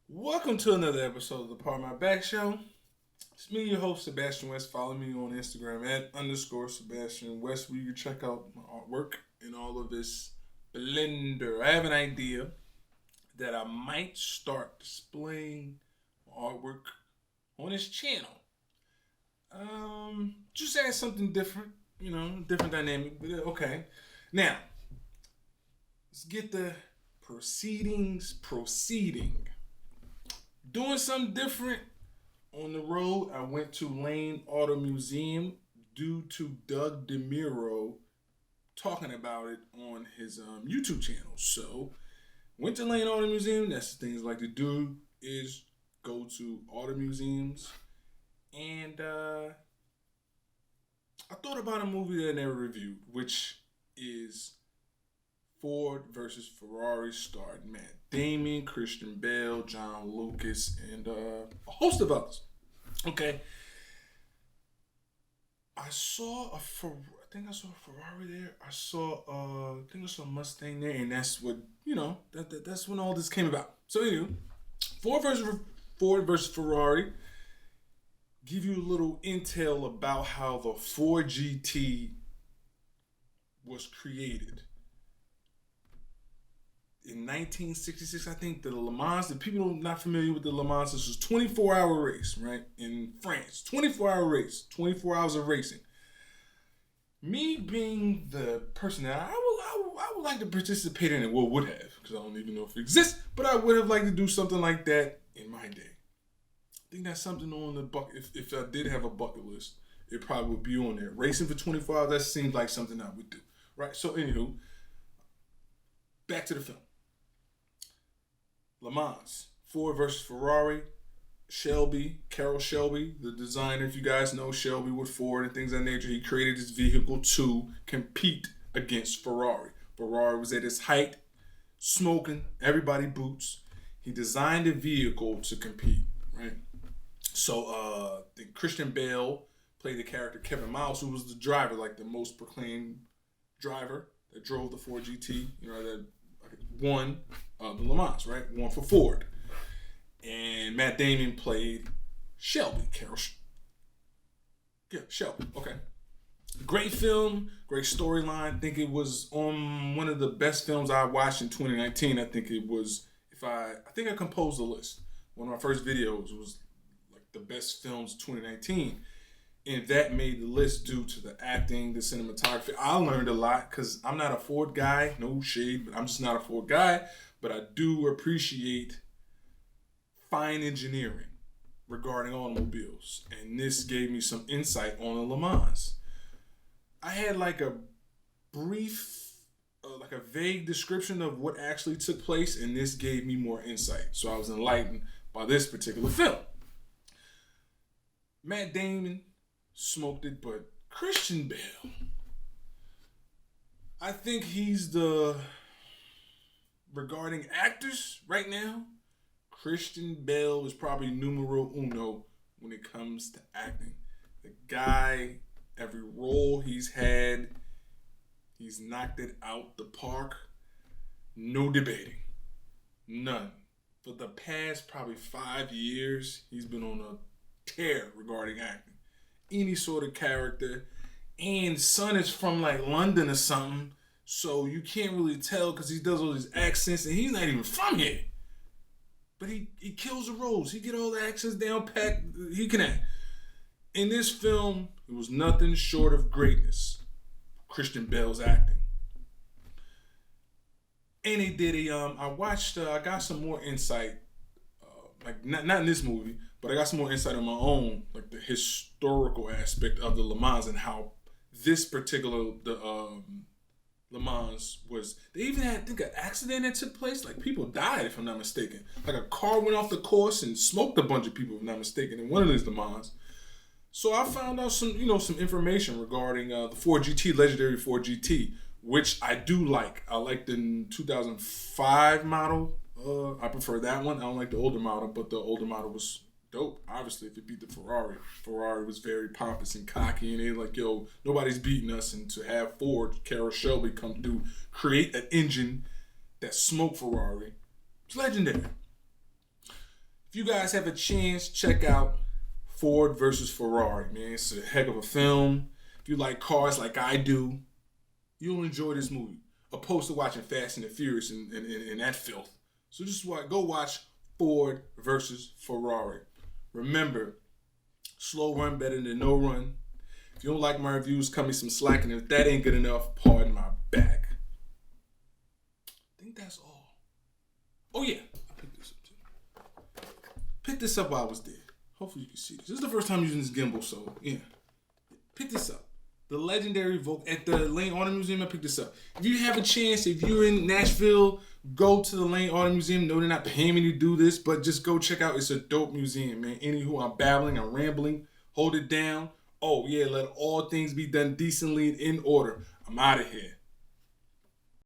Welcome to another episode of the Part My Back Show. It's me, your host, Sebastian West. Follow me on Instagram @_ Sebastian West, where you can check out my artwork and all of this blender. I have an idea that I might start displaying my artwork on this channel. Just add something different, different dynamic. But okay. Now, let's get the proceedings proceeding. Doing something different on the road. I went to Lane Auto Museum due to Doug DeMuro talking about it on his YouTube channel. So, went to Lane Auto Museum. That's the things I like to do is go to auto museums. And I thought about a movie that I never reviewed, which is Ford versus Ferrari, starring Matt Damon, Christian Bale, John Lucas, and a host of others. Okay. I saw I think I saw a Ferrari there. I think I saw a Mustang there, and that's what that's when all this came about. So anyway, Ford versus Ferrari. Give you a little intel about how the Ford GT was created. In 1966, I think the Le Mans, the people not familiar with the Le Mans, this was a 24-hour race, right? In France, 24-hour race, 24 hours of racing. Me being the person that I would like to participate in it, well, would have, because I don't even know if it exists, but I would have liked to do something like that in my day. I think that's something on the bucket. If I did have a bucket list, it probably would be on there. Racing for 24 hours, that seems like something I would do, right? So, anywho, back to the film. Le Mans, Ford versus Ferrari, Carroll Shelby, the designer, if you guys know Shelby with Ford and things of that nature, he created this vehicle to compete against Ferrari. Ferrari was at its height, smoking, everybody boots. He designed a vehicle to compete, right? So the Christian Bale played the character Kevin Miles, who was the driver, like the most proclaimed driver that drove the Ford GT, that won the Le Mans, right? Won for Ford. And Matt Damon played Shelby. Shelby. Okay. Great film, great storyline. I think it was on one of the best films I watched in 2019. I think it was, I think I composed a list. One of my first videos was like the best films of 2019. And that made the list due to the acting, the cinematography. I learned a lot because I'm not a Ford guy, no shade, but I'm just not a Ford guy. But I do appreciate fine engineering regarding automobiles. And this gave me some insight on the Le Mans. I had like a brief, like a vague description of what actually took place, and this gave me more insight. So I was enlightened by this particular film. Matt Damon smoked it, but Christian Bale, I think he's regarding actors right now, Christian Bale is probably numero uno when it comes to acting. The guy, every role he's had, he's knocked it out the park. No debating. None. For the past probably 5 years, he's been on a tear regarding acting. Any sort of character. And son is from like London or something, so you can't really tell because he does all these accents and he's not even from here. But he kills the roles. He get all the accents down packed. He can act. In this film, it was nothing short of greatness. Christian Bale's acting. And he did I got some more insight, like not in this movie, but I got some more insight on my own, like the historical aspect of the Le Mans and how this particular Le Mans was. They even had, I think, an accident that took place. Like people died, if I'm not mistaken. Like a car went off the course and smoked a bunch of people, if I'm not mistaken, in one of these Le Mans. So I found out some information regarding the Ford GT, legendary Ford GT, which I do like. I like the 2005 model. I prefer that one. I don't like the older model, but the older model was dope. Obviously, if it beat the Ferrari. Ferrari was very pompous and cocky, and they're like, yo, nobody's beating us. And to have Ford, Carroll Shelby come through, create an engine that smoked Ferrari, it's legendary. If you guys have a chance, check out Ford versus Ferrari, man. It's a heck of a film. If you like cars like I do, you'll enjoy this movie, opposed to watching Fast and the Furious and that filth. So just go watch Ford versus Ferrari. Remember, slow run better than no run. If you don't like my reviews, cut me some slack, and if that ain't good enough, pardon my back. I think that's all. Oh yeah, I picked this up too. Picked this up while I was there. Hopefully you can see this. This is the first time using this gimbal, so yeah. Pick this up. The legendary Vogue at the Lane Auto Museum. I picked this up. If you have a chance, if you're in Nashville, go to the Lane Auto Museum. No, they're not paying me to do this, but just go check out. It's a dope museum, man. Anywho, I'm babbling, I'm rambling. Hold it down. Oh yeah, let all things be done decently and in order. I'm out of here.